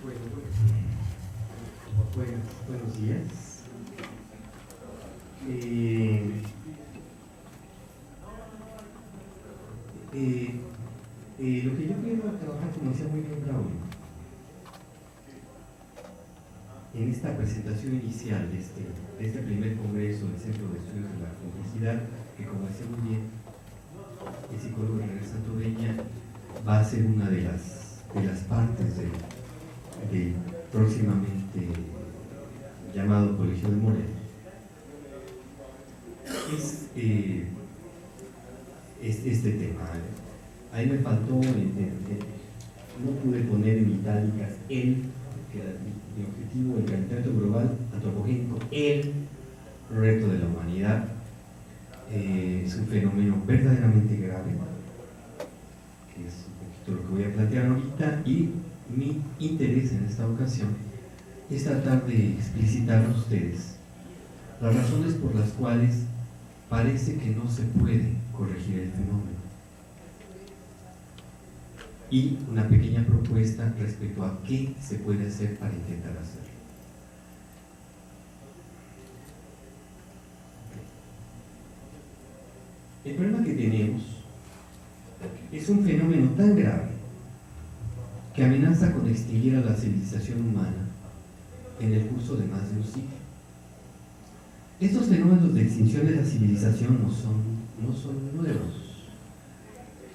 Bueno, buenos días. Lo que yo quiero trabajar, como decía muy bien Braulio, en esta presentación inicial de este primer congreso del Centro de Estudios de la Complejidad, que como decía muy bien el psicólogo René Santoveña, va a ser una de las partes del próximamente llamado Colegio de Morelia. Es este tema. Ahí me faltó, no pude poner en itálicas que era mi objetivo, el calentamiento global antropogénico, el reto de la humanidad. Es un fenómeno verdaderamente grave, que es un poquito lo que voy a plantear ahorita, y mi interés en esta ocasión es tratar de explicitar a ustedes las razones por las cuales parece que no se puede corregir el fenómeno, y una pequeña propuesta respecto a qué se puede hacer para intentar hacerlo. El problema que tenemos es un fenómeno tan grave que amenaza con extinguir a la civilización humana en el curso de más de un siglo. Estos fenómenos de extinción de la civilización no son nuevos.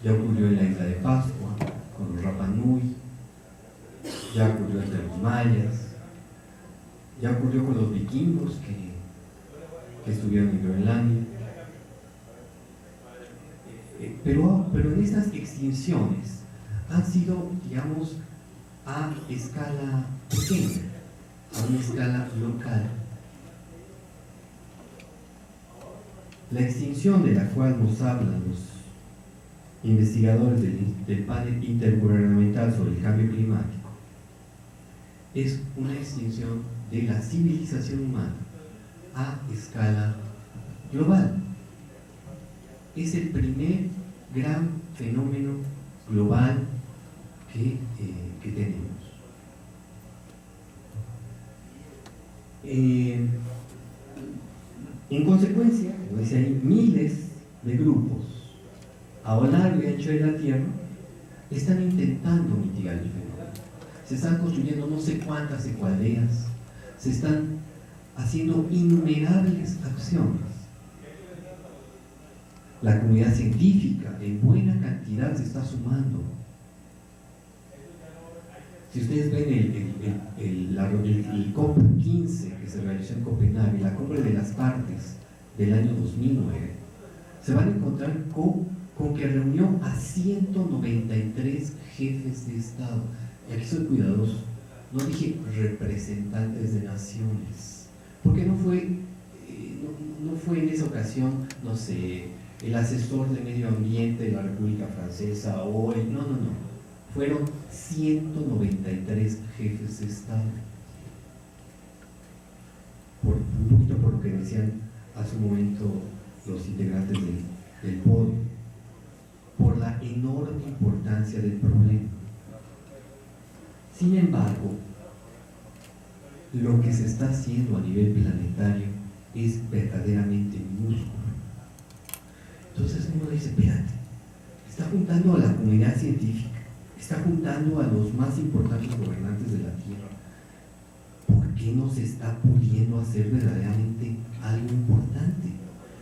Ya ocurrió en la isla de Pascua, con los Rapa Nui, ya ocurrió entre los mayas, ya ocurrió con los vikingos que estuvieron en Groenlandia. Pero en estas extinciones han sido, digamos, a escala pequeña, a una escala local. La extinción de la cual nos hablan los investigadores del panel intergubernamental sobre el cambio climático es una extinción de la civilización humana a escala global. Es el primer gran fenómeno global que tenemos. En consecuencia, como dice ahí, miles de grupos a lo largo y ancho de la Tierra están intentando mitigar el fenómeno. Se están construyendo no sé cuántas ecoaldeas, se están haciendo innumerables acciones. La comunidad científica en buena cantidad se está sumando. Si ustedes ven el COP15 que se realizó en Copenhague, la cumbre de las partes del año 2009, se van a encontrar con que reunió a 193 jefes de Estado. Y aquí soy cuidadoso, no dije representantes de naciones, porque no fue en esa ocasión, no sé, el asesor de medio ambiente de la República Francesa o no, fueron 193 jefes de Estado, un poquito por lo que decían hace un momento los integrantes del podio, por la enorme importancia del problema. Sin embargo, lo que se está haciendo a nivel planetario es verdaderamente minúsculo. Entonces uno dice, espérate, está juntando a la comunidad científica, está juntando a los más importantes gobernantes de la Tierra. ¿Por qué no se está pudiendo hacer verdaderamente algo importante?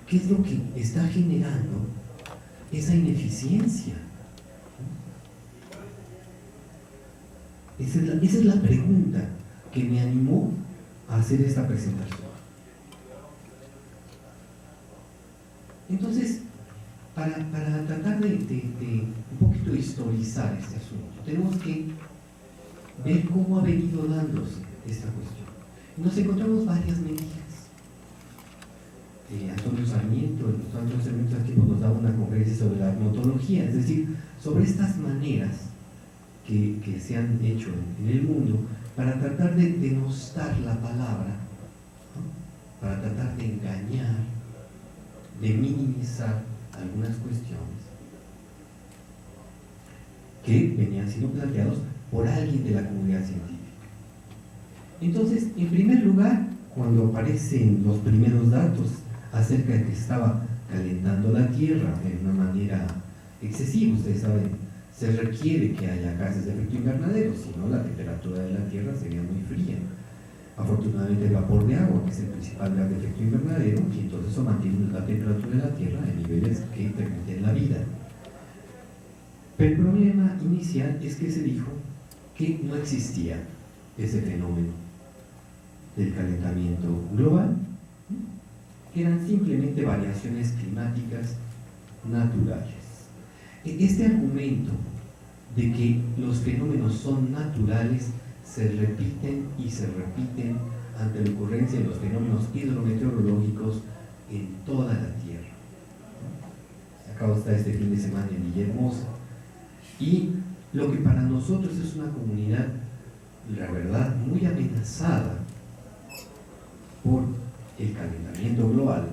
¿Qué es lo que está generando esa ineficiencia? Esa es la pregunta que me animó a hacer esta presentación. Entonces, para tratar de un poquito historizar este asunto, tenemos que ver cómo ha venido dándose esta cuestión. Nos encontramos varias medidas. Antonio Sarmiento aquí nos daba una conferencia sobre la etnotología, es decir, sobre estas maneras que se han hecho en el mundo para tratar de denostar la palabra, ¿no? Para tratar de engañar, de minimizar algunas cuestiones que venían siendo planteados por alguien de la comunidad científica. Entonces, en primer lugar, cuando aparecen los primeros datos acerca de que estaba calentando la Tierra de una manera excesiva, ustedes saben, se requiere que haya gases de efecto invernadero, si no la temperatura de la Tierra sería muy fría. Afortunadamente el vapor de agua, que es el principal gas de efecto invernadero, y entonces eso mantiene la temperatura de la Tierra en niveles que permiten la vida. Pero el problema inicial es que se dijo que no existía ese fenómeno del calentamiento global, que eran simplemente variaciones climáticas naturales. Este argumento de que los fenómenos son naturales se repiten y se repiten ante la ocurrencia de los fenómenos hidrometeorológicos en toda la Tierra. Acabo de estar este fin de semana en Villahermosa, y lo que para nosotros es una comunidad, la verdad, muy amenazada por el calentamiento global,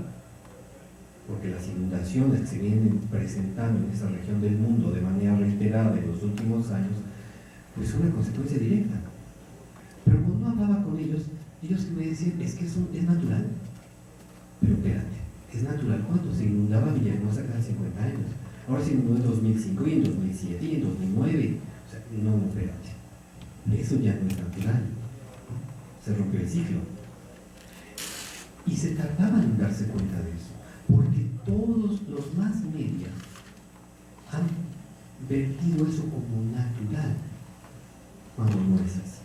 porque las inundaciones que se vienen presentando en esta región del mundo de manera reiterada en los últimos años, pues es una consecuencia directa. Pero cuando hablaba con ellos me decían, es que eso es natural. Pero espérate, es natural. ¿Cuánto se inundaba Villahermosa cada 50 años? Ahora se inundó en 2005 y en 2007 y en 2009. O sea, no, espérate. Eso ya no es natural. Se rompió el ciclo. Y se tardaban en darse cuenta de eso, porque todos los más medios han vertido eso como natural, cuando no es así.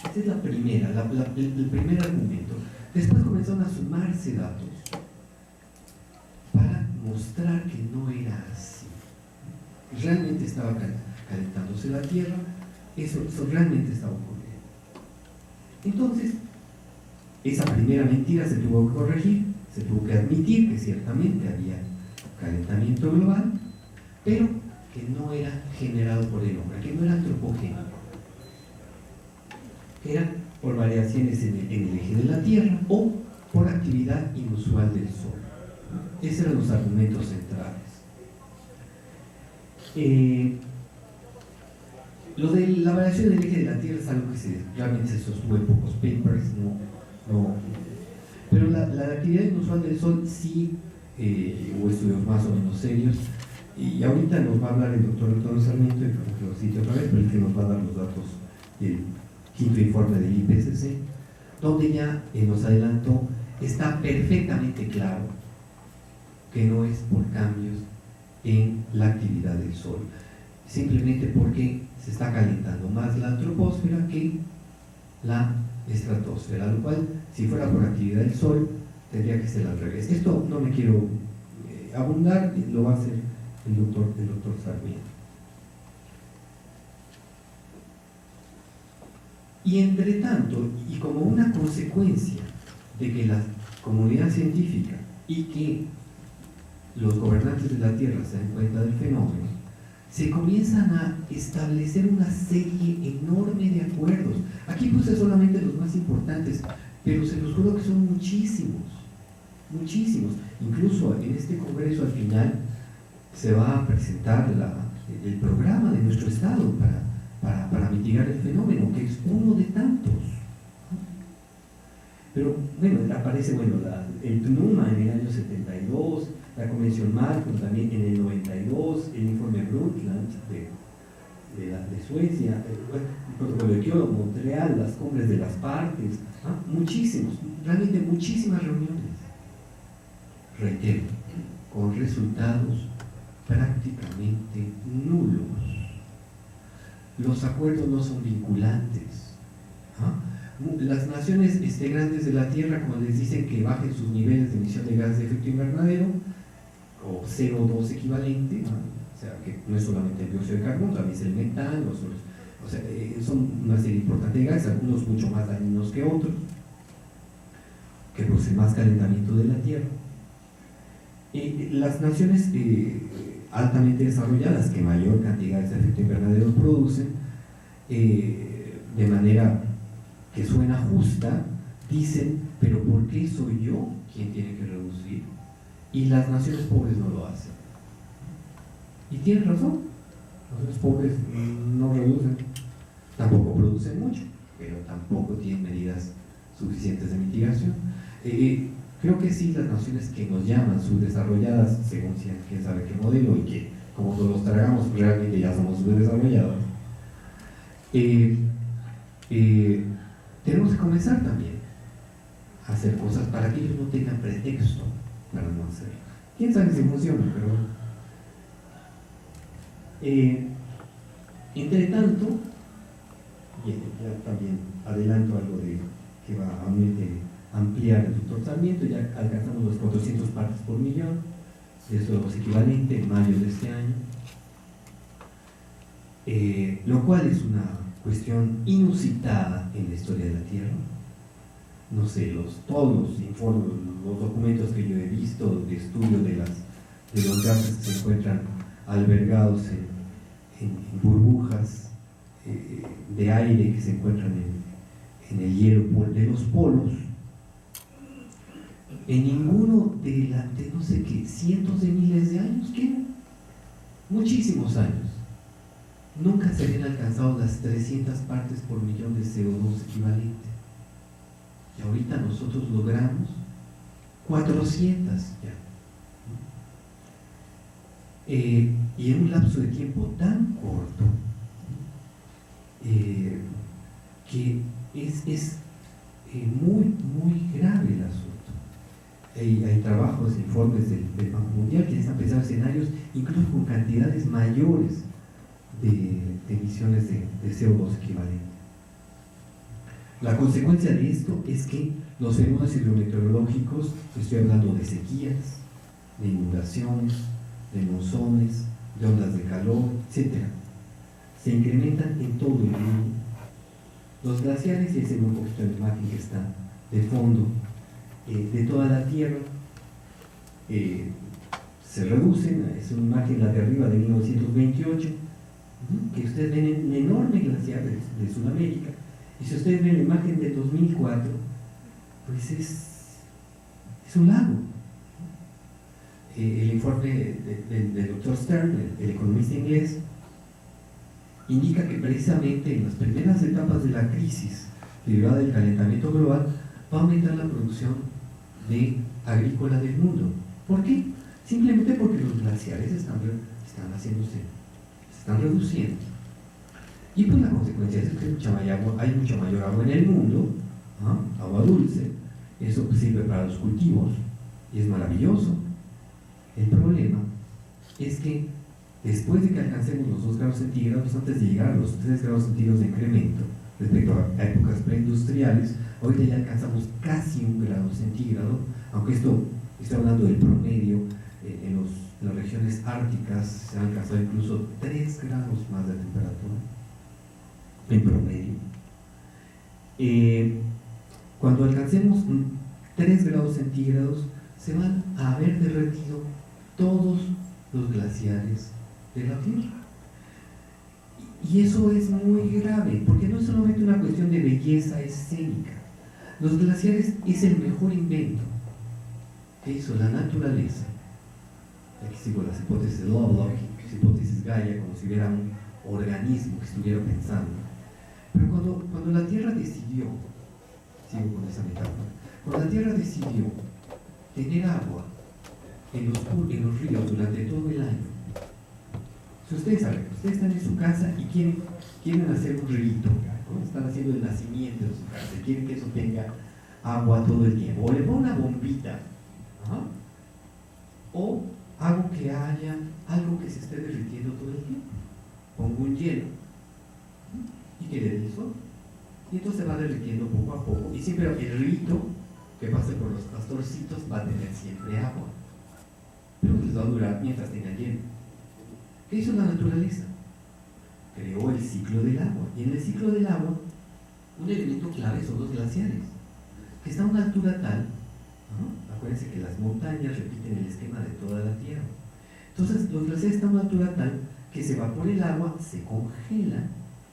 Esta es la primera, el primer argumento. Después comenzaron a sumarse datos para mostrar que no era así. Realmente estaba calentándose la Tierra, eso realmente estaba ocurriendo. Entonces, esa primera mentira se tuvo que corregir, se tuvo que admitir que ciertamente había calentamiento global, pero que no era generado por el hombre, que no era antropogénico, que era por variaciones en el eje de la Tierra o por actividad inusual del Sol. Esos eran los argumentos centrales. Lo de la variación del eje de la Tierra es algo que realmente se sostuvo en pocos papers, pero la actividad inusual del Sol sí, hubo estudios más o menos serios, y ahorita nos va a hablar el doctor Antonio Sarmiento, que lo cite otra vez, pero el que nos va a dar los datos del quinto informe del IPCC, donde ya nos adelantó, está perfectamente claro que no es por cambios en la actividad del Sol, simplemente porque se está calentando más la troposfera que la estratosfera, lo cual, si fuera por actividad del Sol, tendría que ser al revés. Esto no me quiero abundar, lo va a hacer el doctor Sarmiento. Y entre tanto, y como una consecuencia de que la comunidad científica y que los gobernantes de la Tierra se den cuenta del fenómeno, se comienzan a establecer una serie enorme de acuerdos. Aquí puse solamente los más importantes, pero se los juro que son muchísimos, muchísimos. Incluso en este congreso al final se va a presentar el programa de nuestro estado para mitigar el fenómeno, que es uno de tantos. Pero bueno, aparece el PNUMA en el año 72, la Convención Marco también en el 92, el informe Brundtland de Suecia, el protocolo de Kioto, Montreal, las cumbres de las partes, muchísimos, realmente muchísimas reuniones. Reitero, con resultados prácticamente nulos. Los acuerdos no son vinculantes. Las naciones grandes de la Tierra, como les dicen que bajen sus niveles de emisión de gases de efecto invernadero, o CO2 equivalente, o sea, que no es solamente el dióxido de carbono, también es el metano, o sea, son una serie importante de gases, algunos mucho más dañinos que otros, que producen más calentamiento de la Tierra. Las naciones altamente desarrolladas, que mayor cantidad de efecto invernadero producen, de manera que suena justa, dicen, pero ¿por qué soy yo quien tiene que reducir? Y las naciones pobres no lo hacen. Y tienen razón, las naciones pobres no reducen, tampoco producen mucho, pero tampoco tienen medidas suficientes de mitigación. Creo que sí, las naciones que nos llaman subdesarrolladas, según quién sabe qué modelo, y que como nos los tragamos realmente ya somos subdesarrollados, tenemos que comenzar también a hacer cosas para que ellos no tengan pretexto para no hacerlo. Quién sabe si funciona, pero entre tanto, ya también adelanto algo de que va a ampliar el doctor Sarmiento. Ya alcanzamos los 400 partes por millón, eso es equivalente en mayo de este año, lo cual es una cuestión inusitada en la historia de la Tierra. No sé, todos los informes, los documentos que yo he visto de estudio de los gases que se encuentran albergados en burbujas de aire que se encuentran en el hielo de los polos, en ninguno de no sé qué, cientos de miles de años, ¿qué? Muchísimos años, nunca se habían alcanzado las 300 partes por millón de CO2 equivalente. Y ahorita nosotros logramos 400 ya. Y en un lapso de tiempo tan corto, que es muy, muy grave el asunto. Hay trabajos, informes del Banco Mundial que están pensando escenarios incluso con cantidades mayores de emisiones de CO2 equivalente. La consecuencia de esto es que los fenómenos hidrometeorológicos, estoy hablando de sequías, de inundaciones, de monzones, de ondas de calor, etc., se incrementan en todo el mundo. Los glaciares, y ese es un poquito la imagen que está de fondo, de toda la Tierra, se reducen. Es una imagen, la de arriba, de 1928, que ustedes ven un enorme glaciar de Sudamérica, y si ustedes ven la imagen de 2004, pues es un lago. El informe del Dr. Stern, el economista inglés, indica que precisamente en las primeras etapas de la crisis derivada del calentamiento global va a aumentar la producción agrícola del mundo. ¿Por qué? Simplemente porque los glaciares se están reduciendo. Y pues la consecuencia es que hay mucha mayor agua en el mundo, agua dulce. Eso sirve para los cultivos y es maravilloso. El problema es que después de que alcancemos los 2 grados centígrados, antes de llegar a los 3 grados centígrados de incremento respecto a épocas preindustriales, ahorita ya alcanzamos casi 1 grado centígrado, aunque estoy hablando del promedio. En las regiones árticas se han alcanzado incluso 3 grados más de temperatura en promedio. Cuando alcancemos 3 grados centígrados, se van a haber derretido todos los glaciares de la Tierra. Y eso es muy grave, porque no es solamente una cuestión de belleza escénica. Los glaciares es el mejor invento que hizo la naturaleza. Aquí sigo las hipótesis de Lovelock, hipótesis Gaia, como si hubiera un organismo que estuviera pensando. Pero cuando la Tierra decidió, sigo con esa metáfora, cuando la Tierra decidió tener agua en los ríos durante todo el año. Si ustedes saben, ustedes están en su casa y quieren hacer un rito, ¿no? Están haciendo el nacimiento de su casa y quieren que eso tenga agua todo el tiempo, o le pongo una bombita, o hago que haya algo que se esté derritiendo todo el tiempo, pongo un hielo y que le dé el sol, y entonces se va derritiendo poco a poco, y siempre el rito que pase por los pastorcitos va a tener siempre agua, pero les va a durar mientras tenga hielo. ¿Qué hizo la naturaleza? Creó el ciclo del agua, y en el ciclo del agua un elemento clave son los glaciares, que están a una altura tal, acuérdense que las montañas repiten el esquema de toda la Tierra. Entonces los glaciares están a una altura tal que se evapora el agua, se congela,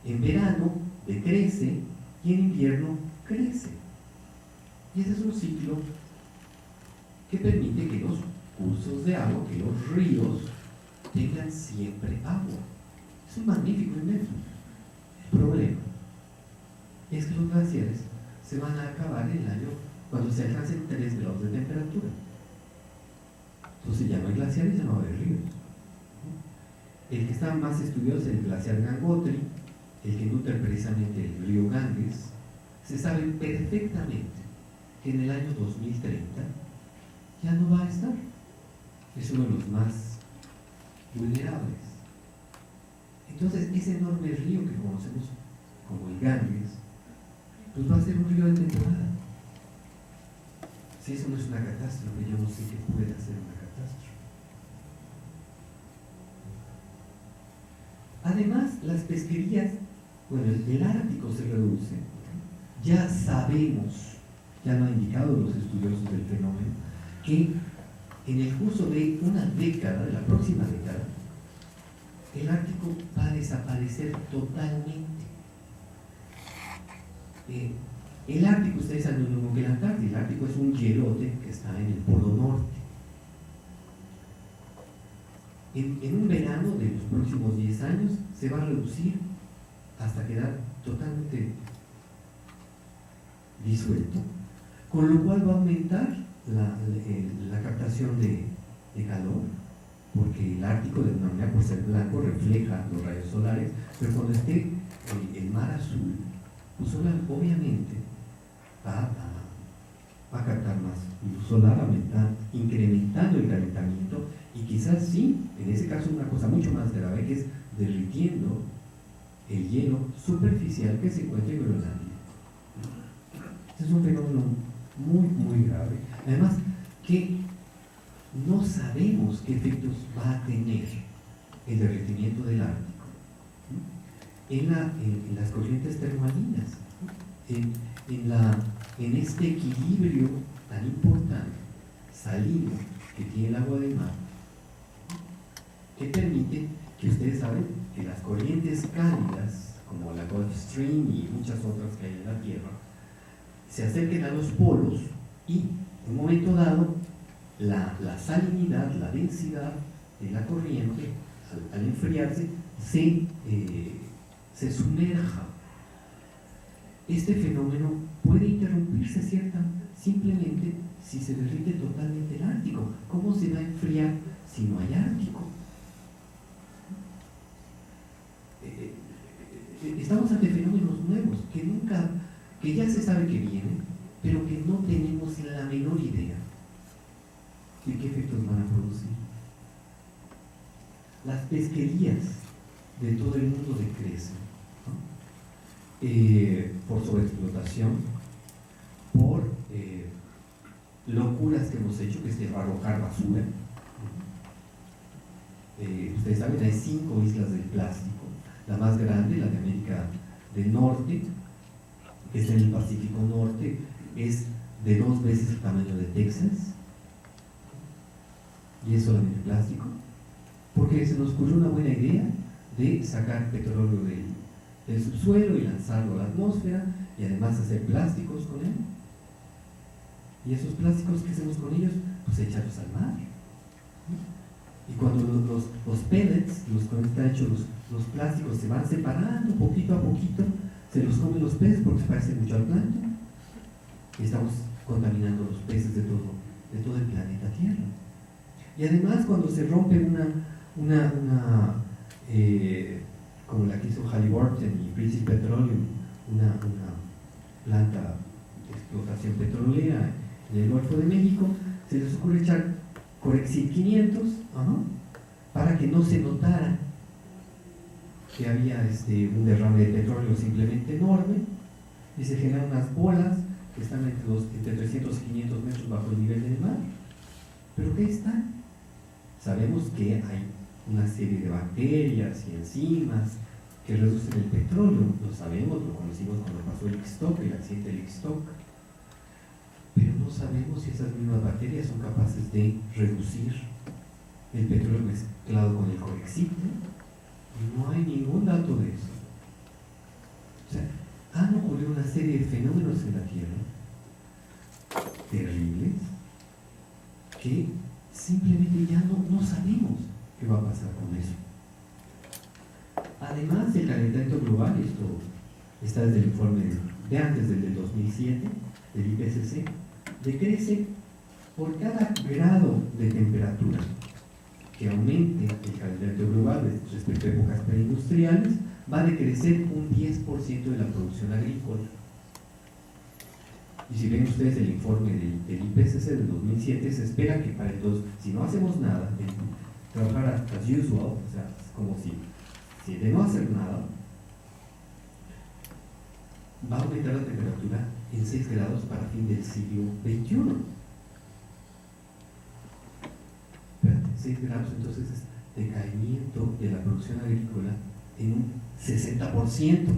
en verano decrece y en invierno crece. Y ese es un ciclo que permite que los cursos de agua, que los ríos tengan siempre agua. Es un magnífico invento. El problema es que los glaciares se van a acabar en el año cuando se alcancen 3 grados de temperatura. Entonces ya no hay glaciares, ya no va a haber ríos. El que está más estudiado es el glaciar Gangotri, el que nutre precisamente el río Ganges. Se sabe perfectamente que en el año 2030 ya no va a estar. Es uno de los más vulnerables. Entonces, ese enorme río que conocemos como el Ganges, pues va a ser un río de temporada. Si eso no es una catástrofe, yo no sé qué puede hacer una catástrofe. Además, las pesquerías, bueno, el Ártico se reduce. Ya sabemos, ya lo han indicado los estudiosos del fenómeno, que en el curso de una década, de la próxima década, el Ártico va a desaparecer totalmente. El Ártico, ustedes saben lo mismo que la Antártida. El Ártico es un hielote que está en el Polo Norte. En un verano de los próximos 10 años se va a reducir hasta quedar totalmente disuelto, con lo cual va a aumentar la captación de calor, porque el Ártico, de una manera, por ser blanco, refleja los rayos solares, pero cuando esté el mar azul, pues obviamente va a captar más luz solar, incrementando el calentamiento, y quizás sí, en ese caso, una cosa mucho más grave, que es derritiendo el hielo superficial que se encuentra en Groenlandia. Este es un fenómeno muy, muy grave. Además, que no sabemos qué efectos va a tener el derretimiento del Ártico en las corrientes termalinas, en este equilibrio tan importante, salino, que tiene el agua del mar, que permite que ustedes saben que las corrientes cálidas, como la Gulf Stream y muchas otras que hay en la Tierra, se acerquen a los polos y en un momento dado la salinidad, la densidad de la corriente, al enfriarse, se sumerja. Este fenómeno puede interrumpirse simplemente si se derrite totalmente el Ártico. ¿Cómo se va a enfriar si no hay Ártico? Estamos ante fenómenos nuevos que ya se sabe que vienen, pero que no tenemos la menor idea de qué efectos van a producir. Las pesquerías de todo el mundo decrecen, ¿no? Por sobreexplotación, por locuras que hemos hecho, que es arrojar basura. Ustedes saben, hay 5 islas del plástico. La más grande, la de América del Norte, que está en el Pacífico Norte, es de 2 veces el tamaño de Texas, y es solamente plástico, porque se nos ocurrió una buena idea de sacar petróleo del subsuelo y lanzarlo a la atmósfera, y además hacer plásticos con él. Y esos plásticos, ¿qué hacemos con ellos? Pues echarlos al mar. Y cuando los pellets, los que están hechos los plásticos, se van separando poquito a poquito, se los comen los peces porque se parecen mucho al plancton, y estamos contaminando los peces de todo el planeta Tierra. Y además, cuando se rompe una como la que hizo Halliburton y British Petroleum, una planta de explotación petrolera en el Golfo de México, se les ocurre echar Corexit 500 para que no se notara que había un derrame de petróleo simplemente enorme, y se generan unas bolas que están entre 300 y 500 metros bajo el nivel del mar. ¿Pero qué están? Sabemos que hay una serie de bacterias y enzimas que reducen el petróleo, lo sabemos, lo conocimos cuando pasó el accidente del Stock, pero no sabemos si esas mismas bacterias son capaces de reducir el petróleo mezclado con el Corexit. No hay ningún dato de eso. O sea, han ocurrido una serie de fenómenos en la Tierra terribles que simplemente ya no sabemos qué va a pasar con eso. Además del calentamiento global, está desde el informe de antes del 2007, del IPCC, decrece por cada grado de temperatura que aumente el calentamiento global respecto a épocas preindustriales, va a decrecer un 10% de la producción agrícola. Y si ven ustedes el informe del IPCC del 2007, se espera que para el si no hacemos nada, trabajar as usual, o sea, como si de no hacer nada, va a aumentar la temperatura en 6 grados para fin del siglo XXI. 6 grados, entonces es decaimiento de la producción agrícola en un 60%.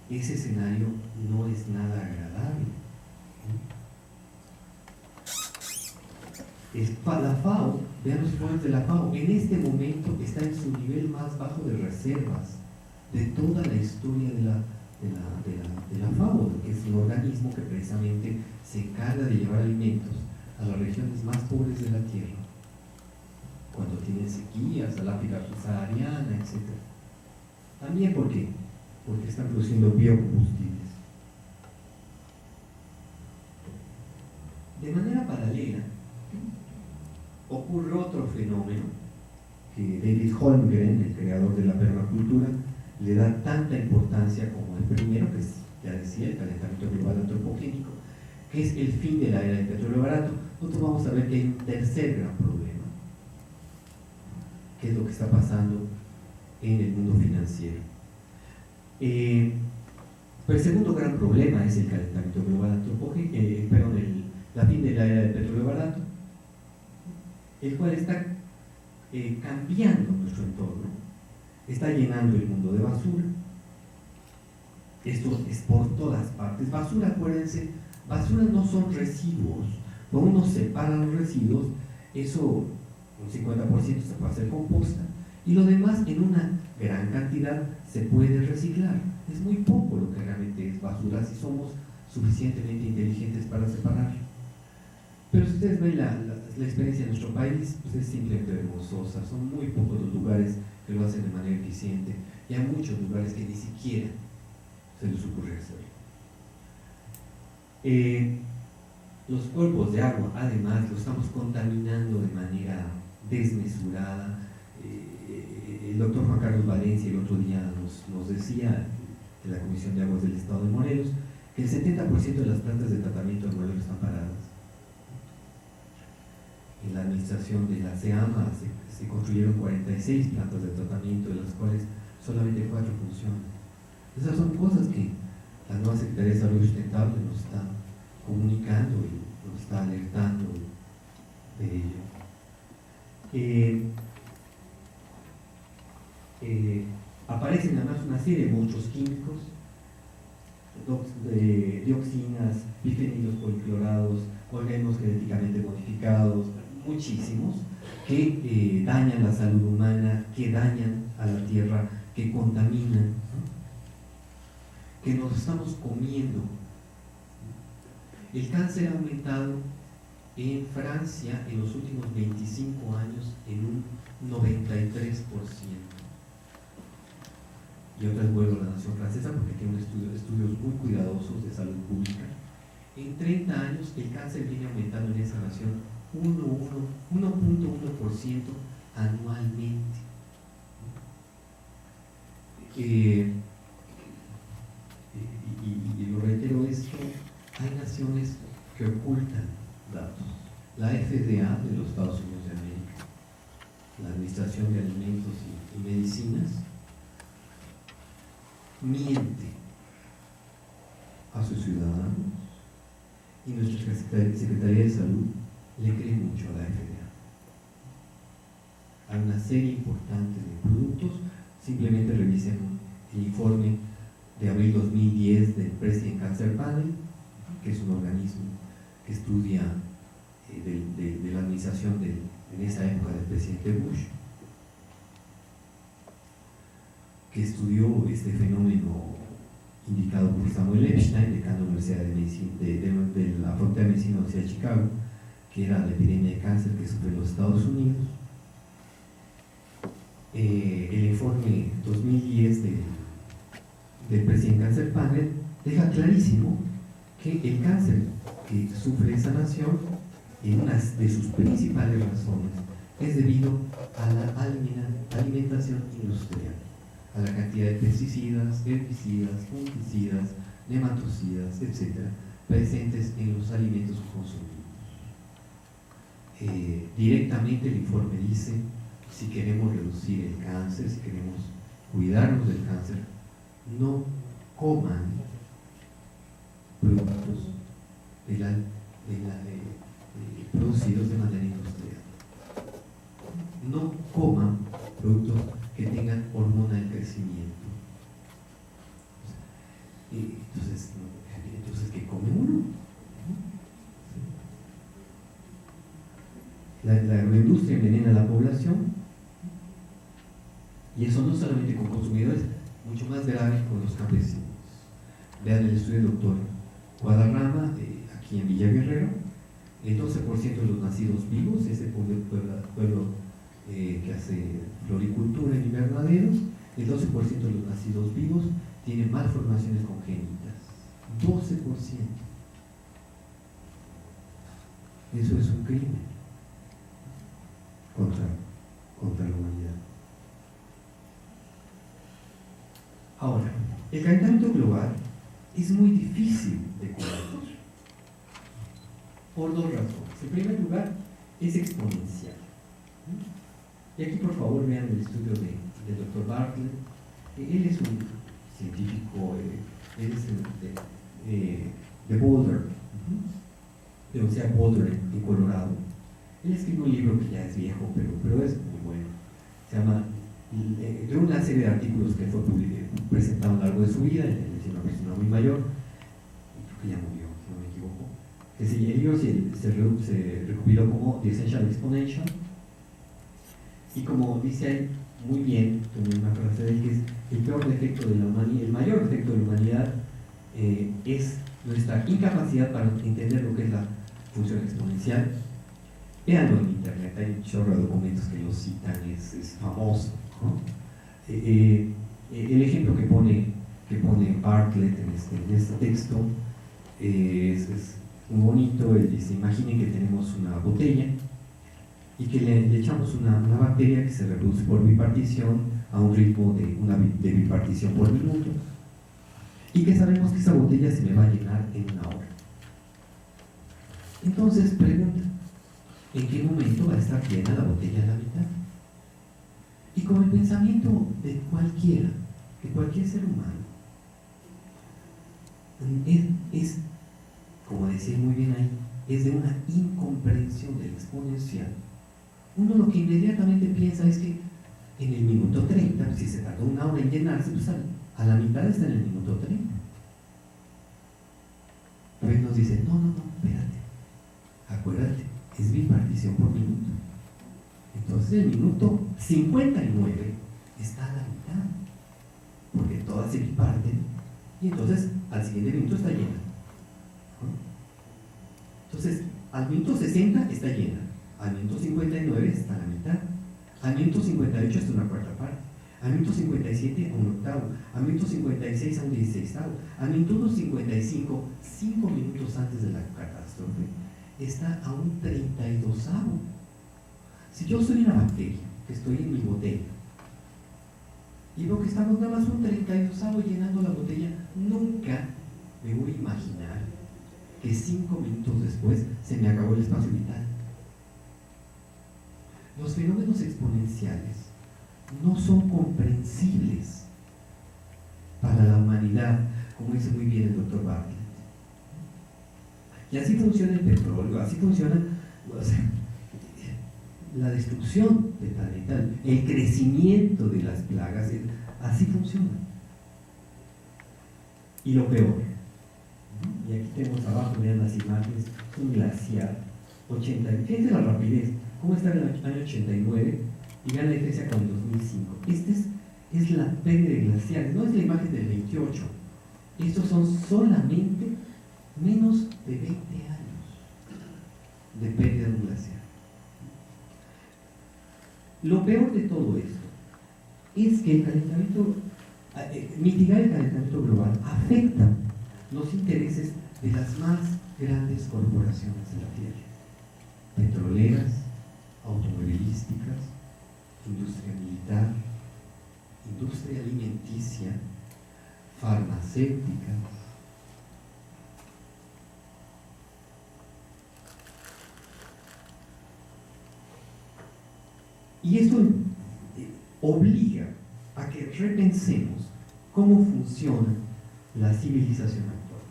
Ese escenario no es nada agradable. La FAO, vean los informes de la FAO, en este momento está en su nivel más bajo de reservas de toda la historia de la FAO, que es un organismo que precisamente se encarga de llevar alimentos a las regiones más pobres de la Tierra, cuando tienen sequías, a la África subsahariana, etc. También porque están produciendo biocombustibles. De manera paralela, ocurre otro fenómeno que David Holmgren, el creador de la permacultura, le da tanta importancia como el primero, que es, ya decía, el calentamiento global antropogénico, que es el fin de la era del petróleo barato. Nosotros vamos a ver que hay un tercer gran problema, que es lo que está pasando en el mundo financiero. Pero el segundo gran problema es el calentamiento global antropogénico, la fin de la era del petróleo barato, el cual está cambiando nuestro entorno, está llenando el mundo de basura. Esto es por todas partes. Basura, acuérdense, basura no son residuos. Cuando uno separa los residuos, eso, un 50% se puede hacer composta, y lo demás en una gran cantidad se puede reciclar. Es muy poco lo que realmente es basura si somos suficientemente inteligentes para separarlo. Pero si ustedes ven la experiencia en nuestro país, pues es simplemente vergonzosa. Son muy pocos los lugares que lo hacen de manera eficiente, y hay muchos lugares que ni siquiera se les ocurre hacerlo. Los cuerpos de agua, además, los estamos contaminando de manera desmesurada. El doctor Juan Carlos Valencia el otro día nos decía, de la Comisión de Aguas del Estado de Morelos, que el 70% de las plantas de tratamiento de Morelos están paradas. En la administración de la SEAMA se construyeron 46 plantas de tratamiento, de las cuales solamente 4 funcionan. Esas son cosas que la nueva Secretaría de Salud Sustentable nos está comunicando y nos está alertando de ello. Aparecen además una serie de monstruos químicos, dioxinas, bifenilos policlorados, organismos genéticamente modificados, muchísimos, que dañan la salud humana, que dañan a la tierra, que contaminan, ¿no? Que nos estamos comiendo. El cáncer ha aumentado en Francia en los últimos 25 años en un 93%. Y otra vez vuelvo a la nación francesa porque tiene estudios muy cuidadosos de salud pública. En 30 años el cáncer viene aumentando en esa nación 1.1% anualmente. Y lo reitero esto, hay naciones que ocultan datos. La FDA de los Estados Unidos de América, la Administración de Alimentos y Medicinas, miente a sus ciudadanos, y nuestra Secretaría de Salud le cree mucho a la FDA. Hay una serie importante de productos. Simplemente revisen el informe de abril 2010 del President Cancer Panel, que es un organismo que estudia de la administración en esa época del presidente Bush, que estudió este fenómeno indicado por Samuel Epstein, decano de la Universidad de Medicina, de la Facultad de Medicina de la Universidad de Chicago, que era la epidemia de cáncer que sufre en los Estados Unidos. el informe 2010 del Presidente Cancer Panel deja clarísimo que el cáncer que sufre esa nación, en una de sus principales razones, es debido a la alimentación industrial, a la cantidad de pesticidas, herbicidas, fungicidas, nematicidas, etc., presentes en los alimentos consumidos. Directamente el informe dice, si queremos reducir el cáncer, si queremos cuidarnos del cáncer, no coman productos producidos de manera industrial. No coman productos que tengan hormona del crecimiento. Entonces, ¿qué come uno? La agroindustria envenena a la población, y eso no solamente con consumidores, mucho más grave con los campesinos. Vean el estudio del doctor Guadarrama, aquí en Villa Guerrero, el 12% de los nacidos vivos, ese pueblo que hace floricultura en invernaderos, el 12% de los nacidos vivos tienen malformaciones congénitas. 12%. Eso es un crimen contra la humanidad. Ahora, el calentamiento global es muy difícil de combatir por dos razones. En primer lugar, es exponencial. Y aquí, por favor, vean el estudio del Dr. Bartlett. Él es un científico, él es de Boulder, de la Universidad de Boulder en Colorado. Él escribió un libro que ya es viejo, pero es muy bueno. Se llama, de una serie de artículos que fue presentado a lo largo de su vida. Él es una persona muy mayor, creo que ya murió, si no me equivoco. El libro se recopiló como The Essential Exponential, y como dice ahí muy bien, tengo una frase de él, que es el peor defecto de la humanidad, el mayor defecto de la humanidad es nuestra incapacidad para entender lo que es la función exponencial. Véanlo en internet, hay un chorro de documentos que lo citan, es famoso, ¿no? El ejemplo que pone Bartlett en este texto es muy bonito. Él dice, imaginen que tenemos una botella y que le echamos una bacteria que se reproduce por bipartición a un ritmo de bipartición por minuto, y que sabemos que esa botella se me va a llenar en una hora. Entonces pregunta, ¿en qué momento va a estar llena la botella a la mitad? Y con el pensamiento de cualquier ser humano, es, como decía muy bien ahí, es de una incomprensión del exponencial. Uno lo que inmediatamente piensa es que en el minuto 30, si se tardó una hora en llenarse, pues a la mitad está en el minuto 30. Pero él nos dice, no, espérate, acuérdate, es bipartición por minuto. Entonces el minuto 59 está a la mitad, porque todas se biparten, y entonces al siguiente minuto está llena. Entonces, al minuto 60 está llena, al minuto 59 está a la mitad, al minuto 58 está una cuarta parte, al minuto 57 a un octavo, al minuto 56 a un 16avo, al minuto 55, 5 minutos antes de la catástrofe, está a un 32avo. Si yo soy una bacteria, que estoy en mi botella, y veo que estamos nada más un 32avo llenando la botella, nunca me voy a imaginar que 5 minutos después se me acabó el espacio vital. Los fenómenos exponenciales no son comprensibles para la humanidad, como dice muy bien el doctor Bartlett. Y así funciona el petróleo, así funciona, o sea, la destrucción del planeta, el crecimiento de las plagas, así funciona. Y lo peor, y aquí tenemos abajo, vean las imágenes, un glaciar, fíjense la rapidez, cómo está en el año 89 y gana diferencia con el 2005. Esta es la pérdida de glaciares, no es la imagen del 28. Estos son solamente menos de 20 años de pérdida de un glaciar. Lo peor de todo esto es que mitigar el calentamiento global afecta los intereses de las más grandes corporaciones de la Tierra: petroleras, automovilísticas, industria militar, industria alimenticia, farmacéutica. Y esto obliga a que repensemos cómo funciona la civilización actual.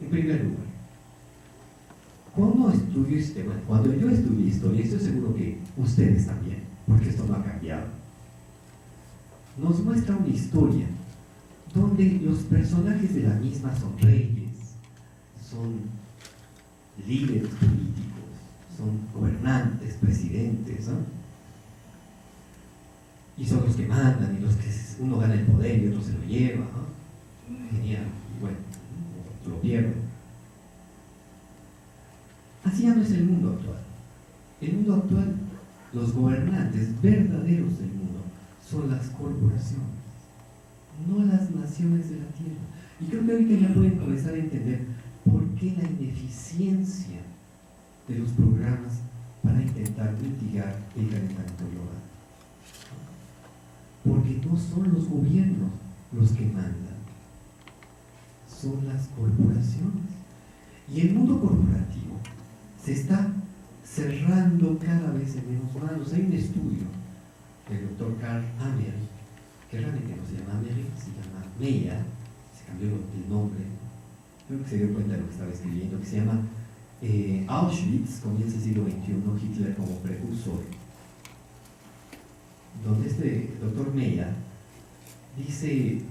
En primer lugar, cuando yo estudié historia, estoy seguro que ustedes también, porque esto no ha cambiado, nos muestra una historia donde los personajes de la misma son reyes, son líderes políticos, son gobernantes, presidentes, ¿no? Y son los que mandan, y los que uno gana el poder y otro se lo lleva, ¿no? Genial, y bueno, lo pierde. Así ya no es el mundo actual. El mundo actual, los gobernantes verdaderos del mundo son las corporaciones, no las naciones de la Tierra. Y creo que ahorita ya pueden comenzar a entender por qué la ineficiencia de los programas para intentar mitigar el calentamiento global. Porque no son los gobiernos los que mandan, son las corporaciones. Y el mundo corporativo se está cerrando cada vez en menos manos. Hay un estudio del doctor Karl Ameri, que realmente no se llama Ameri, se llama Meyer, se cambió el nombre, creo que se dio cuenta de lo que estaba escribiendo, que se llama Auschwitz, comienza el siglo XXI, Hitler como precursor, donde este doctor Meyer dice,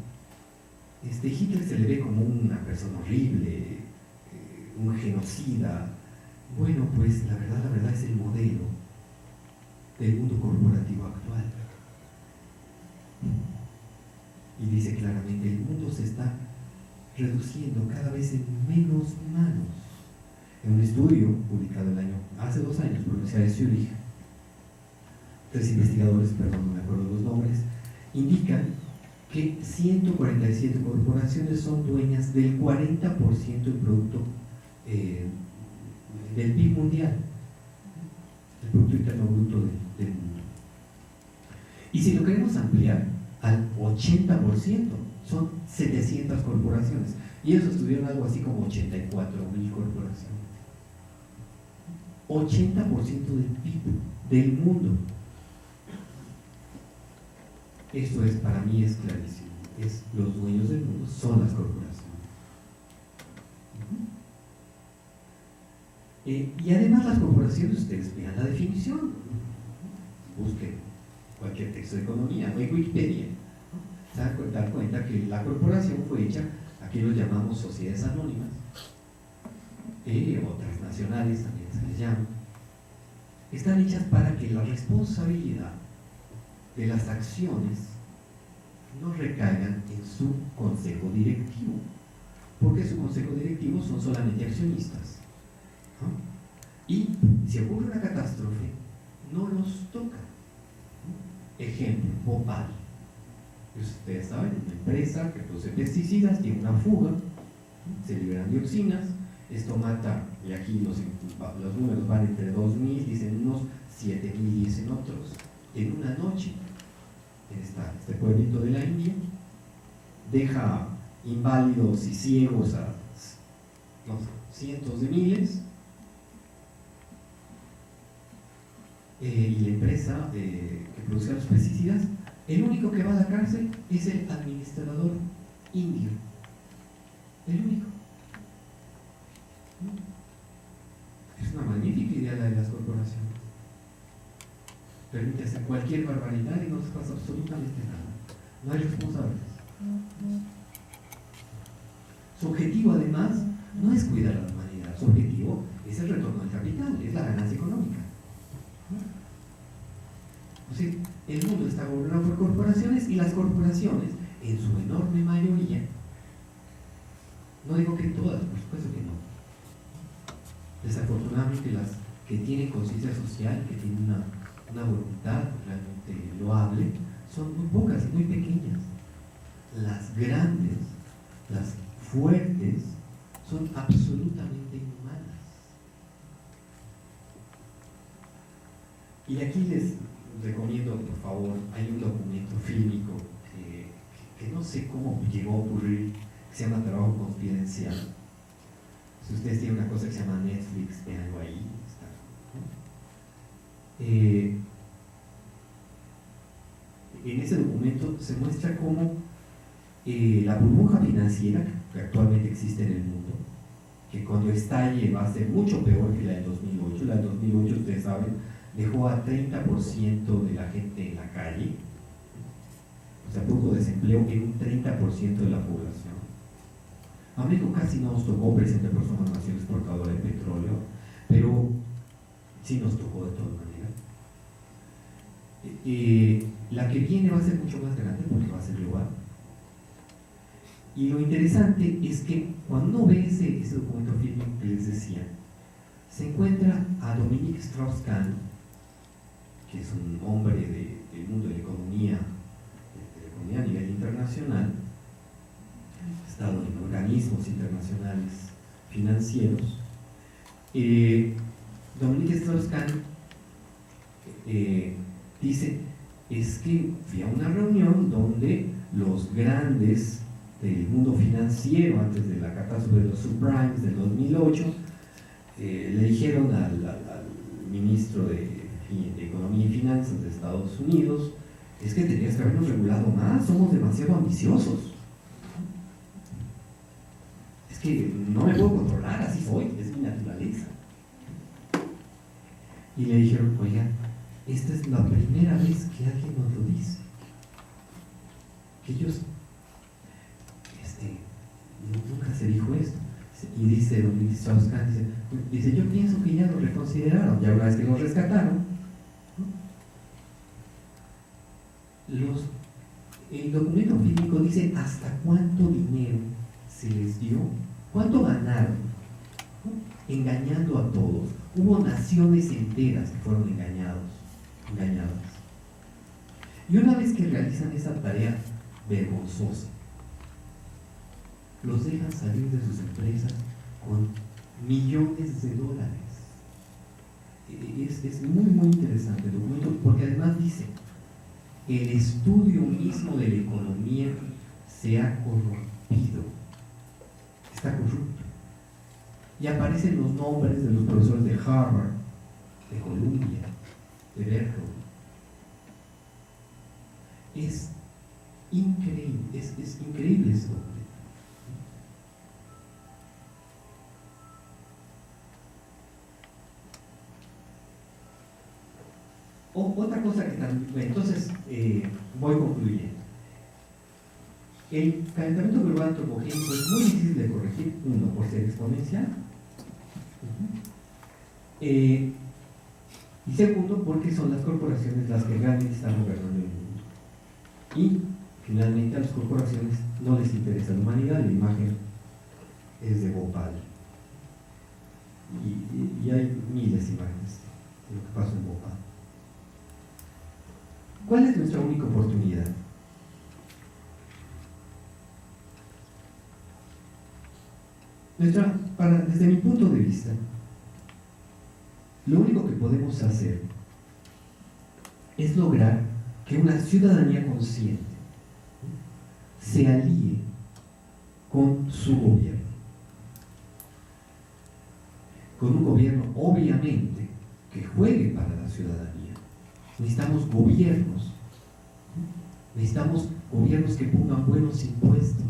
Hitler se le ve como una persona horrible, un genocida. Bueno, pues la verdad es el modelo del mundo corporativo actual. Y dice claramente, el mundo se está reduciendo cada vez en menos manos. En un estudio publicado hace 2 años por la Universidad de Zurich, 3 investigadores, perdón, no me acuerdo los nombres, indican que 147 corporaciones son dueñas del 40% del producto del PIB mundial, el Producto Interno Bruto del mundo. Y si lo queremos ampliar al 80%, son 700 corporaciones. Y ellos estudiaron algo así como 84.000 corporaciones. 80% del PIB del mundo. Esto para mí es clarísimo. Los dueños del mundo son las corporaciones. Y además las corporaciones, ustedes vean la definición, busquen cualquier texto de economía o en Wikipedia, ¿no? Se van a dar cuenta que la corporación fue hecha, aquí lo llamamos sociedades anónimas, o transnacionales también se les llama. Están hechas para que la responsabilidad de las acciones no recaigan en su consejo directivo, porque su consejo directivo son solamente accionistas, ¿no? Y si ocurre una catástrofe, no los toca, ¿no? Ejemplo, Bhopal. Ustedes saben, una empresa que produce pesticidas, tiene una fuga, ¿no? Se liberan dioxinas, esto mata, y aquí los números van entre 2.000, dicen unos, 7.000, dicen otros, en una noche. Este pueblito de la India deja inválidos y ciegos a cientos de miles, y la empresa que produce los pesticidas, el único que va a la cárcel es el administrador indio, el único. Es una magnífica idea la de las corporaciones. Permite hacer cualquier barbaridad y no se pasa absolutamente nada. No hay responsables. Su objetivo, además, no es cuidar a la humanidad. Su objetivo es el retorno del capital, es la ganancia económica. O sea, el mundo está gobernado por corporaciones, y las corporaciones, en su enorme mayoría, no digo que todas, por supuesto que no, desafortunadamente las que tienen conciencia social, que tienen una voluntad realmente loable, son muy pocas, muy pequeñas. Las grandes, las fuertes, son absolutamente inhumanas. Y aquí les recomiendo, por favor, hay un documento fílmico que no sé cómo llegó a ocurrir, que se llama Trabajo Confidencial. Si ustedes tienen una cosa que se llama Netflix, véanlo ahí. En ese documento se muestra cómo la burbuja financiera que actualmente existe en el mundo, que cuando estalle va a ser mucho peor que la del 2008. La del 2008, ustedes saben, dejó a 30% de la gente en la calle, o sea, produjo desempleo en un 30% de la población. A México casi no nos tocó, precisamente por somos nación exportadora de petróleo, pero sí nos tocó de todas maneras. La que viene va a ser mucho más grande porque va a ser global. Y lo interesante es que cuando uno ve ese documento fílmico que les decía, se encuentra a Dominique Strauss-Kahn, que es un hombre del mundo de la economía a nivel internacional, ha estado en organismos internacionales financieros. Dominique Strauss-Kahn dice, es que fui a una reunión donde los grandes del mundo financiero, antes de la catástrofe de los subprimes del 2008, le dijeron al ministro de Economía y Finanzas de Estados Unidos, es que tenías que habernos regulado más, somos demasiado ambiciosos. Es que no me puedo controlar, así soy, es mi naturaleza. Y le dijeron, oiga, esta es la primera vez que alguien nos lo dice. Que ellos, nunca se dijo esto. Y dice Dominique Strauss-Kahn, dice, yo pienso que ya lo reconsideraron, ya una vez que lo rescataron. El documento fílmico dice hasta cuánto dinero se les dio, cuánto ganaron, ¿no? Engañando a todos. Hubo naciones enteras que fueron engañadas. Y una vez que realizan esa tarea vergonzosa, los dejan salir de sus empresas con millones de dólares. Es muy, muy interesante el documento, porque además dice, el estudio mismo de la economía se ha corrompido, está corrupto. Y aparecen los nombres de los profesores de Harvard, de Columbia, de Berkeley. Es increíble, es increíble esto. Otra cosa que también, entonces voy concluyendo. El calentamiento global antropogénico es muy difícil de corregir, uno, por ser exponencial, y segundo, porque son las corporaciones las que realmente están gobernando el mundo. Y finalmente a las corporaciones no les interesa la humanidad. La imagen es de Bhopal. Y hay miles de imágenes de lo que pasó en Bhopal. ¿Cuál es nuestra única oportunidad? Desde mi punto de vista, lo único que podemos hacer es lograr que una ciudadanía consciente se alíe con su gobierno. Con un gobierno, obviamente, que juegue para la ciudadanía. Necesitamos gobiernos que pongan buenos impuestos.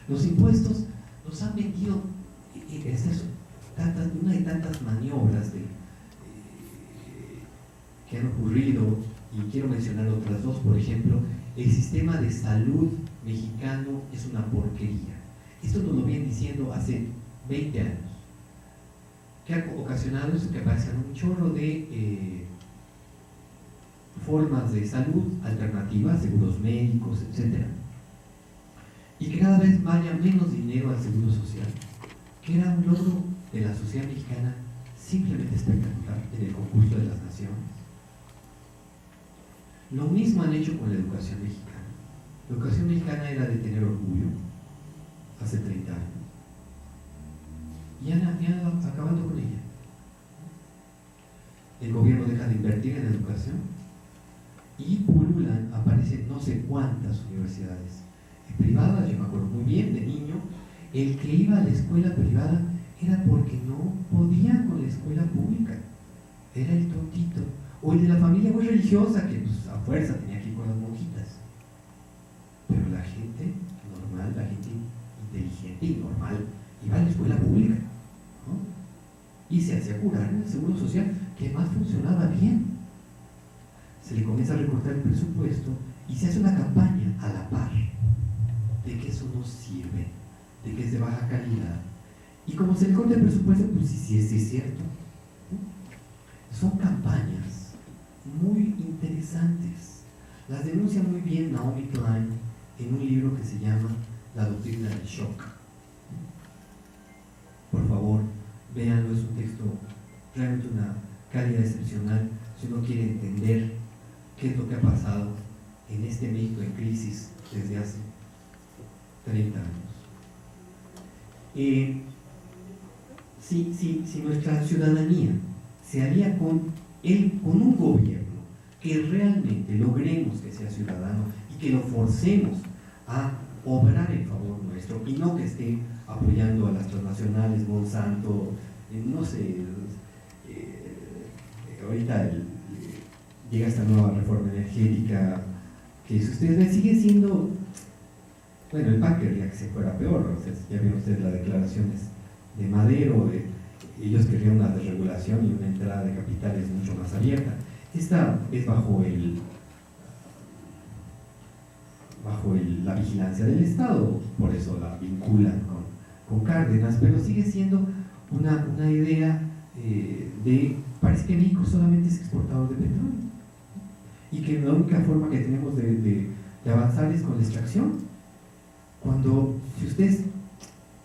Los impuestos nos han vendido, una de tantas maniobras que han ocurrido, y quiero mencionar otras dos. Por ejemplo, el sistema de salud mexicano es una porquería. Esto nos lo vienen diciendo hace 20 años. ¿Qué ha ocasionado eso? Que aparezcan un chorro de formas de salud alternativas, seguros médicos, etc. Y que cada vez vaya menos dinero al seguro social, que era un logro de la sociedad mexicana simplemente espectacular en el concurso de las naciones. Lo mismo han hecho con la educación mexicana. La educación mexicana era de tener orgullo hace 30 años. Y han acabado con ella. El gobierno deja de invertir en educación y pululan, aparecen no sé cuántas universidades privadas. Yo me acuerdo muy bien de niño, el que iba a la escuela privada era porque no podía con la escuela pública, era el tontito, o el de la familia muy religiosa que pues, a fuerza tenía que ir con las monjitas. Pero la gente normal, la gente inteligente y normal iba a la escuela pública, ¿no? Y se hacía curar en el seguro social, que además funcionaba bien. Se le comienza a recortar el presupuesto y se hace una campaña a la par de que eso no sirve, de que es de baja calidad. Y como se le corta el presupuesto, pues sí es cierto. Son campañas muy interesantes. Las denuncia muy bien Naomi Klein en un libro que se llama La doctrina del shock. Por favor, véanlo, es un texto realmente una calidad excepcional si uno quiere entender qué es lo que ha pasado en este México en crisis desde hace 30 años. Si nuestra ciudadanía se alía con un gobierno que realmente logremos que sea ciudadano y que lo forcemos a obrar en favor nuestro y no que esté apoyando a las transnacionales, Monsanto, no sé, ahorita llega esta nueva reforma energética que si ustedes ven sigue siendo, bueno, el PAN querría que se fuera peor, o sea, ya vieron ustedes las declaraciones de Madero, ellos querían una desregulación y una entrada de capitales mucho más abierta. Esta es bajo la vigilancia del Estado, por eso la vinculan con Cárdenas, pero sigue siendo una idea parece que México solamente es exportador de petróleo y que la única forma que tenemos de avanzar es con la extracción, cuando si ustedes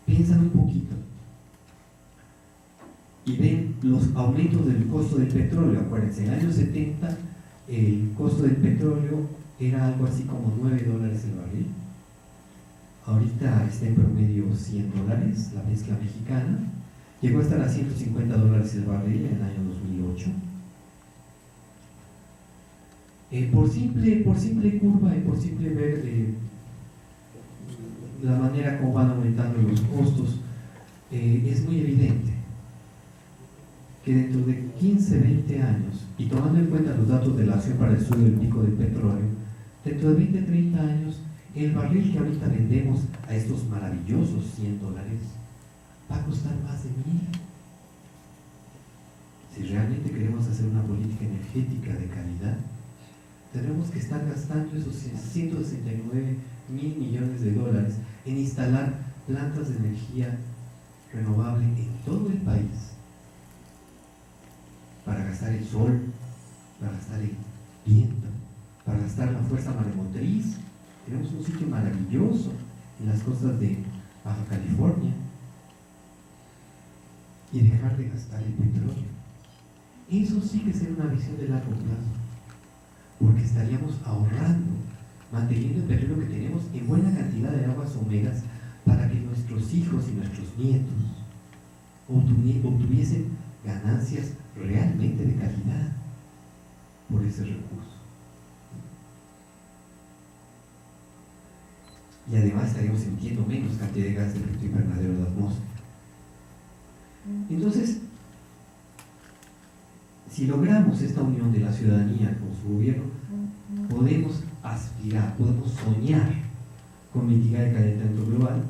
piensan un poquito y ven los aumentos del costo del petróleo, acuérdense, en el año 70 el costo del petróleo era algo así como $9 el barril, ahorita está en promedio $100 la mezcla mexicana, llegó a estar a $150 el barril en el año 2008. Por simple curva y por simple ver la manera como van aumentando los costos, es muy evidente que dentro de 15, 20 años, y tomando en cuenta los datos de la Acción para el Estudio del Pico del Petróleo, dentro de 20, 30 años, el barril que ahorita vendemos a estos maravillosos $100 va a costar más de 1,000. Si realmente queremos hacer una política energética de calidad, tenemos que estar gastando esos $169 mil millones en instalar plantas de energía renovable en todo el país, para gastar el sol, para gastar el viento, para gastar la fuerza maremotriz. Tenemos un sitio maravilloso en las costas de Baja California, y dejar de gastar el petróleo. Eso sí que sería una visión de largo plazo, porque estaríamos ahorrando, manteniendo el petróleo que tenemos en buena cantidad de aguas húmedas para que nuestros hijos y nuestros nietos obtuviesen ganancias realmente de calidad por ese recurso. Y además estaríamos emitiendo menos cantidad de gas de efecto invernadero en la atmósfera. Entonces, si logramos esta unión de la ciudadanía con su gobierno, podemos aspirar, podemos soñar con mitigar el calentamiento global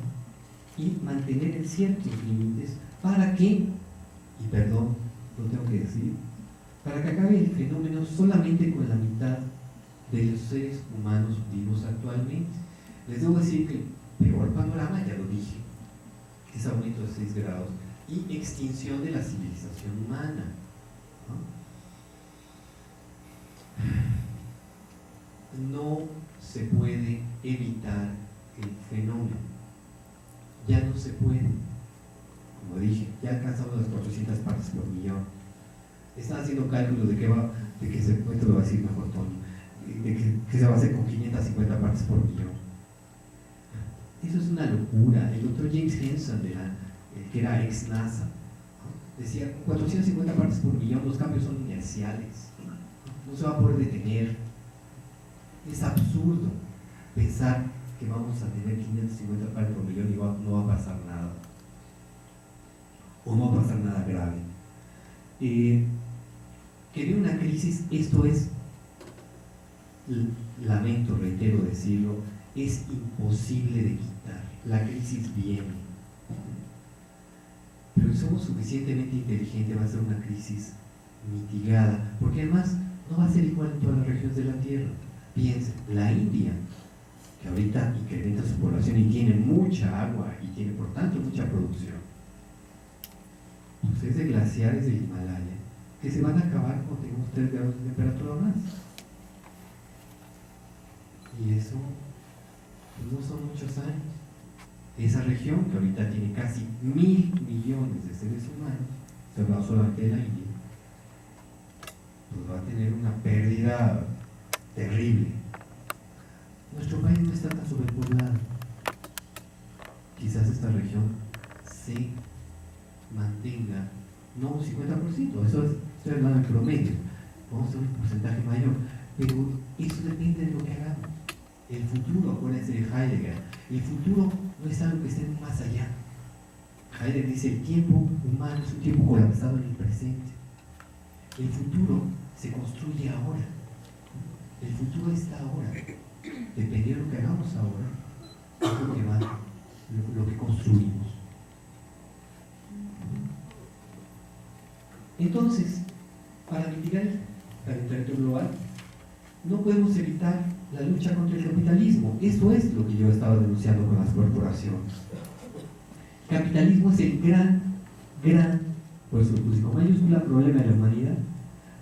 y mantener en ciertos límites para que, y perdón, lo tengo que decir, para que acabe el fenómeno solamente con la mitad de los seres humanos vivos actualmente. Les debo decir que el peor panorama, ya lo dije, es aumento de 6 grados y extinción de la civilización humana, ¿no? No se puede evitar el fenómeno, ya no se puede. Como dije, ya alcanzamos las 400 partes por millón. Están haciendo cálculos de que esto lo va a decir mejor Tony, que se va a hacer con 550 partes por millón. Eso es una locura. El doctor James Hansen, que era ex NASA, ¿no?, decía, con 450 partes por millón los cambios son inerciales, no se va a poder detener. Es absurdo pensar que vamos a tener 550 partes por millón y no va a pasar nada, o no va a pasar nada grave. Que viene una crisis, esto es, lamento, reitero decirlo, es imposible de quitar. La crisis viene, pero si somos suficientemente inteligentes va a ser una crisis mitigada, porque además no va a ser igual en todas las regiones de la Tierra. Piensen, la India, que ahorita incrementa su población y tiene mucha agua y tiene por tanto mucha producción, pues es de glaciares del Himalaya que se van a acabar cuando tengamos 3 grados de temperatura más. Y eso pues no son muchos años. Esa región, que ahorita tiene casi 1.000 millones de seres humanos, se habla solamente de la India, pues va a tener una pérdida terrible. Nuestro país no está tan sobrepoblado. Quizás esta región se mantenga, no un 50%, eso estoy hablando en promedio, vamos a tener un porcentaje mayor, pero eso depende de lo que hagamos. El futuro, acuérdense de Heidegger, el futuro no es algo que esté más allá. Heidegger dice, el tiempo humano es un tiempo colapsado en el presente. El futuro se construye ahora. El futuro está ahora. Depende de lo que hagamos ahora, es lo que construimos. Entonces, para mitigar el calentamiento global, no podemos evitar la lucha contra el capitalismo. Eso es lo que yo estaba denunciando con las corporaciones. El capitalismo es el gran, por eso lo puse con mayúscula, problema de la humanidad,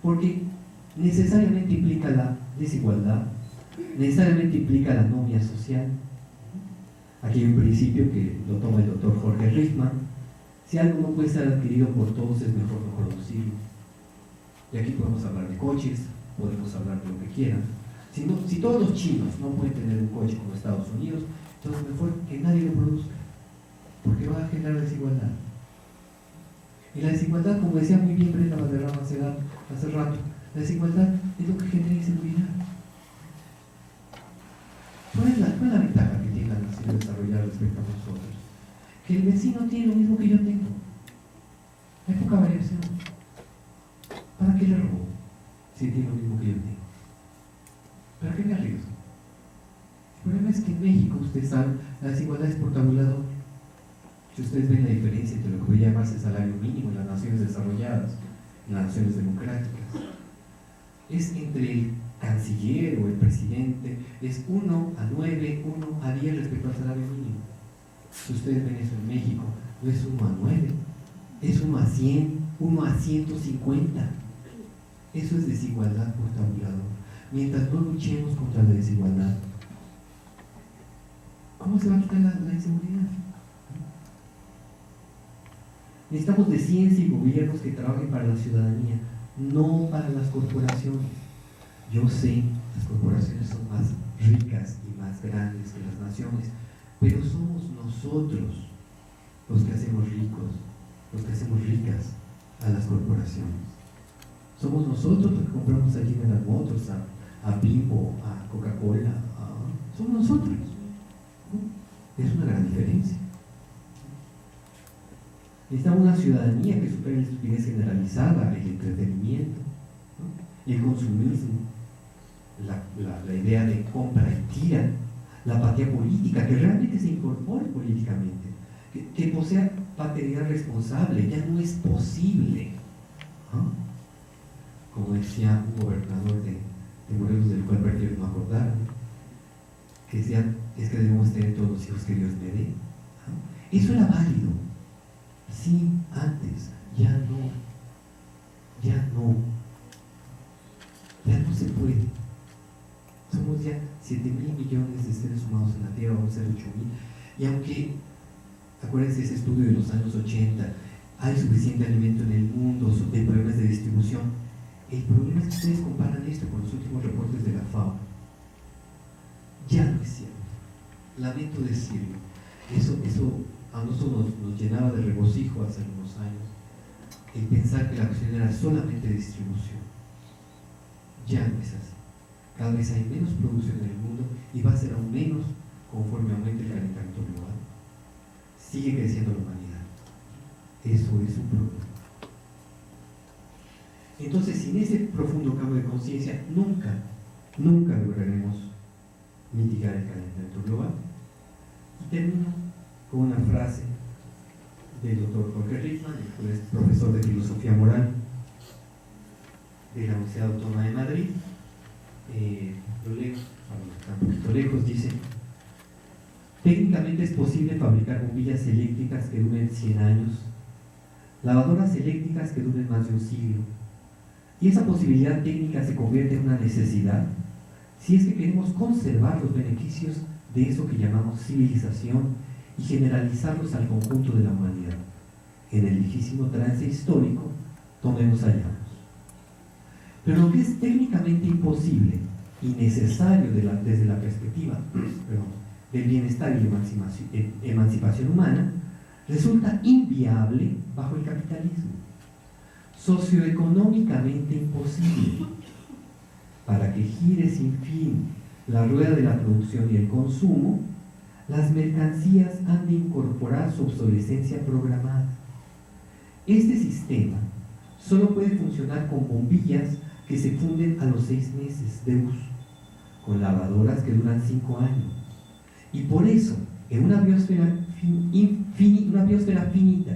porque necesariamente implica la desigualdad, necesariamente implica la anomia social. Aquí hay un principio que lo toma el doctor Jorge Riffman: si algo no puede ser adquirido por todos, es mejor no producirlo. Y aquí podemos hablar de coches, podemos hablar de lo que quieran. Si todos los chinos no pueden tener un coche como Estados Unidos, entonces mejor que nadie lo produzca, porque va a generar desigualdad. Y la desigualdad, como decía muy bien Brenda Valderrama hace rato, la desigualdad es lo que genera inseguridad. ¿Cuál es la ventaja que tiene la nación desarrollada respecto a nosotros? Que el vecino tiene lo mismo que yo tengo. Hay poca variación. ¿Para qué le robo si tiene lo mismo que yo tengo? ¿Para qué me arriesgo? El problema es que en México, ustedes saben, la desigualdad es por tabulador. Si ustedes ven la diferencia entre lo que podría llamarse salario mínimo en las naciones desarrolladas, en las naciones democráticas, es entre el canciller o el presidente, es 1 a 9, 1 a 10 respecto al salario mínimo. Si ustedes ven eso en México, no es 1 a 9, es 1 a 100, 1 a 150. Eso es desigualdad por tabulador. Mientras no luchemos contra la desigualdad, ¿cómo se va a quitar la inseguridad? Necesitamos de ciencia y gobiernos que trabajen para la ciudadanía, no para las corporaciones. Yo sé, las corporaciones son más ricas y más grandes que las naciones, pero somos nosotros los que hacemos ricos, los que hacemos ricas a las corporaciones. Somos nosotros los que compramos a General Motors, a Bimbo, a Coca-Cola, somos nosotros. Es una gran diferencia. Necesitamos una ciudadanía que supere la estupidez generalizada, el entretenimiento, ¿no?, el consumismo, la idea de compra y tira, la apatía política, que realmente se incorpore políticamente, que posea paternidad responsable. Ya no es posible, ¿no?, como decía un gobernador de Morelos, del cual prefiero no acordar, ¿no?, que decía, es que debemos tener todos los hijos que Dios me dé, ¿no? Eso era válido, sí, antes, ya no se puede. Somos ya 7.000 millones de seres humanos en la Tierra, vamos a ser 8.000, y aunque, acuérdense de ese estudio de los años 80, hay suficiente alimento en el mundo, de problemas de distribución, El problema es que ustedes comparan esto con los últimos reportes de la FAO. Ya no es cierto. Lamento decirlo. Eso a nosotros nos llenaba de regocijo hace algunos años, el pensar que la cuestión era solamente distribución. Ya no es así. Cada vez hay menos producción en el mundo y va a ser aún menos conforme aumente el calentamiento global. Sigue creciendo la humanidad. Eso es un problema. Entonces, sin ese profundo cambio de conciencia, nunca lograremos mitigar el calentamiento global. Y termino con una frase del doctor Jorge Rickman, que es profesor de filosofía moral de la Universidad Autónoma de Madrid. Lo leo, está un poquito lejos, dice: técnicamente es posible fabricar bombillas eléctricas que duren 100 años, lavadoras eléctricas que duren más de un siglo, y esa posibilidad técnica se convierte en una necesidad si es que queremos conservar los beneficios de eso que llamamos civilización y generalizarlos al conjunto de la humanidad. En el lejísimo trance histórico donde nos hallamos. Pero lo que es técnicamente imposible y necesario desde la perspectiva del bienestar y la emancipación humana, resulta inviable bajo el capitalismo, socioeconómicamente imposible. Para que gire sin fin la rueda de la producción y el consumo, las mercancías han de incorporar su obsolescencia programada. Este sistema solo puede funcionar con bombillas que se funden a los 6 meses de uso, con lavadoras que duran 5 años. Y por eso, en una biosfera finita,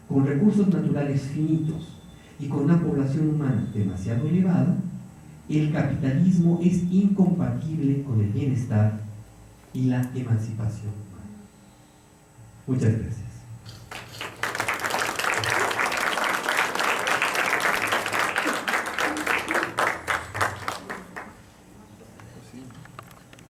con recursos naturales finitos y con una población humana demasiado elevada, el capitalismo es incompatible con el bienestar y la emancipación humana. Muchas gracias.